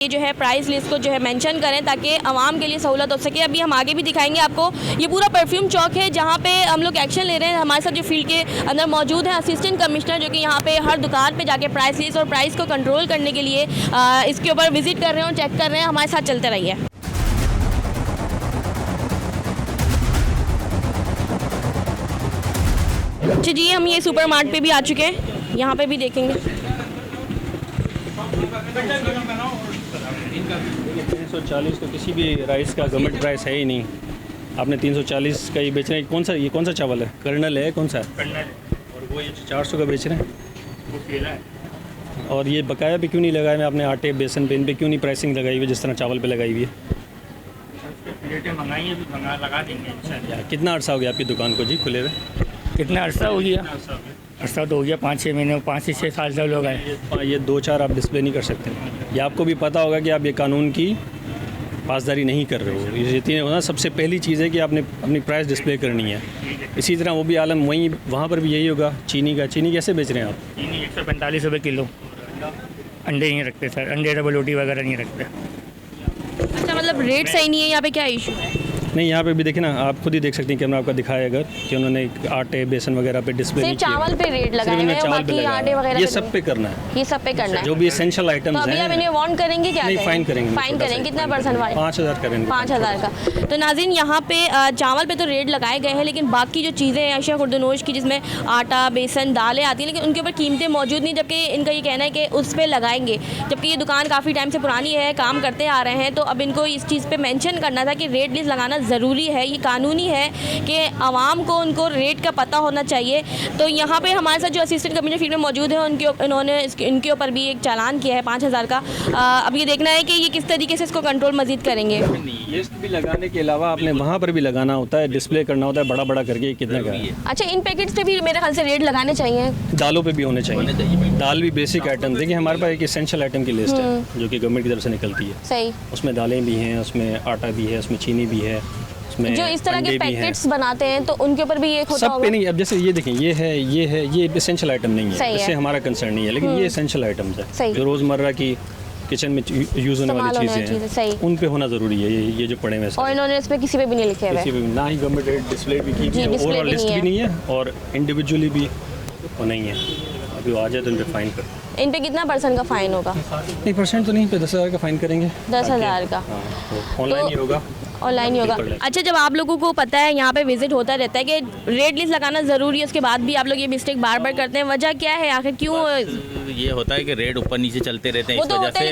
ये जो है प्राइस लिस्ट को जो है मेंशन करें ताकि आवाम के लिए सहूलत हो सके। अभी हम आगे भी दिखाएंगे आपको, ये पूरा परफ्यूम चौक है जहाँ पे हम लोग एक्शन ले रहे हैं। हमारे साथ जो फील्ड के अंदर मौजूद है असिस्टेंट कमिश्नर, जो कि यहाँ पे हर दुकान पे जाके प्राइस लिस्ट और प्राइस को कंट्रोल करने के लिए इसके ऊपर विजिट कर रहे हैं और चेक कर रहे हैं। हमारे साथ चलते रहिए। अच्छा जी, हम ये सुपर मार्ट पे भी आ चुके हैं, यहाँ पे भी देखेंगे। 340 तो किसी भी राइस का गवर्नमेंट प्राइस है ही नहीं। आपने 340 का ये बेच रहे हैं। ये कौन सा चावल है? कर्नल है? कौन सा है? कर्नल है। और वो ये 400 का बेच रहे हैं, वो केला है। और ये बकाया पे क्यों नहीं लगाया मैं आपने आटे बेसन पे, इन पे क्यों नहीं प्राइसिंग लगाई हुई जिस तरह चावल पे लगाई हुई है? प्लेटें मंगाई है, लगा देंगे इंशाल्लाह। कितना अर्सा हो गया आपकी दुकान को जी खुले हुए? कितना अर्सा हो गया? अर्सा तो हो गया 5-6 महीने, 5 से 6 साल से लोग आए। ये 2-4 आप डिस्प्ले नहीं कर सकते। ये आपको भी पता होगा कि आप ये कानून की पासदारी नहीं कर रहे हो। ये तीन होना सबसे पहली चीज़ है कि आपने अपनी प्राइस डिस्प्ले करनी है। इसी तरह वो भी आलम वहाँ पर भी यही होगा। चीनी कैसे बेच रहे हैं आप? चीनी 145 रुपये किलो। अंडे नहीं रखते सर, अंडे डबल रोटी वगैरह नहीं रखते। अच्छा, मतलब रेट सही नहीं है यहाँ पे, क्या इशू है? नहीं, यहाँ पे भी देखें ना, आप खुद ही देख सकते हैं कैमरा आपका दिखाया अगर कि उन्होंने आटे बेसन वगैरह पे डिस्प्ले नहीं सिर्फ चावल पे रेट लगाए हुए हैं, बाकी आटे वगैरह ये सब पे करना है। ये सब पे करना है जो भी एसेंशियल आइटम्स तो अभी हैं। आप इन्हें वार्न करेंगे क्या? नहीं, फाइन करेंगे। फाइन करेंगे। कितना परसेंट फाइन? 5000 करेंगे। 5000 का। तो नाज़रीन, यहाँ पे चावल पे तो रेट लगाए गए हैं, लेकिन बाकी जो चीज़ें हैं अशिया खुर्दनोश की, जिसमें आटा बेसन दालें आती हैं, लेकिन उनके ऊपर कीमतें मौजूद नहीं, जबकि इनका ये कहना है कि उस पर लगाएंगे। जबकि ये दुकान काफ़ी टाइम से पुरानी है, काम करते आ रहे हैं, तो अब इनको इस चीज़ पर मेंशन करना था कि रेट लिस्ट लगाना ज़रूरी है। ये कानूनी है कि आवाम को उनको रेट का पता होना चाहिए। तो यहाँ पे हमारे साथ जो असिस्टेंट कमिश्नर फील्ड में मौजूद है, इन्होंने इनके ऊपर भी एक चालान किया है 5000 का। अब ये देखना है कि ये किस तरीके से इसको कंट्रोल मजीद करेंगे। लिस्ट भी लगाने के अलावा आपने वहाँ पर भी लगाना होता है, डिस्प्ले करना होता है बड़ा करके कितना का है। अच्छा, इन पैकेट्स पे भी मेरे ख्याल से रेट लगाने चाहिए। दालों पे भी होने चाहिए। दाल भी बेसिक आइटम। देखिए हमारे पास एक एसेंशियल आइटम की लिस्ट है जो कि गवर्नमेंट की तरफ से निकलती है। सही। उसमें दालें भी हैं, उसमें आटा भी है, उसमें चीनी भी है, जो इस तरह के पैकेट्स बनाते हैं तो उनके ऊपर भी ये होता सब पे नहीं। अब जैसे ये देखें, ये एसेंशियल आइटम नहीं है, इससे हमारा कंसर्न नहीं है, लेकिन ये एसेंशियल आइटम्स है जो रोज़मर्रा की किचन में यूज़ होने वाली चीज़ें हैं, उन पे होना ज़रूरी है। ये जो पड़े हुए और इन्होंने इस पे किसी पे भी नहीं लिखे हुए, किसी पे ना ही गवर्नमेंट रेट डिस्प्ले भी की है, ओवरऑल लिस्ट भी नहीं है और इंडिविजुअली भी वो नहीं है। अभी आ जाए तो इन पे फाइन कर। इन पे कितना परसेंट का फाइन होगा? नहीं, परसेंट तो नहीं पे 10,000 का फाइन करेंगे। 10,000 का ऑनलाइन ही होगा। ऑनलाइन ही होगा। अच्छा, जब आप लोगों को पता है, यहाँ पे विजिट होता रहता है कि रेट लिस्ट लगाना ज़रूरी है, उसके बाद भी आप लोग ये मिस्टेक बार करते हैं, वजह क्या है? आखिर क्यों ये होता है कि रेट ऊपर नीचे चलते रहते हैं, वो इस तो वजह से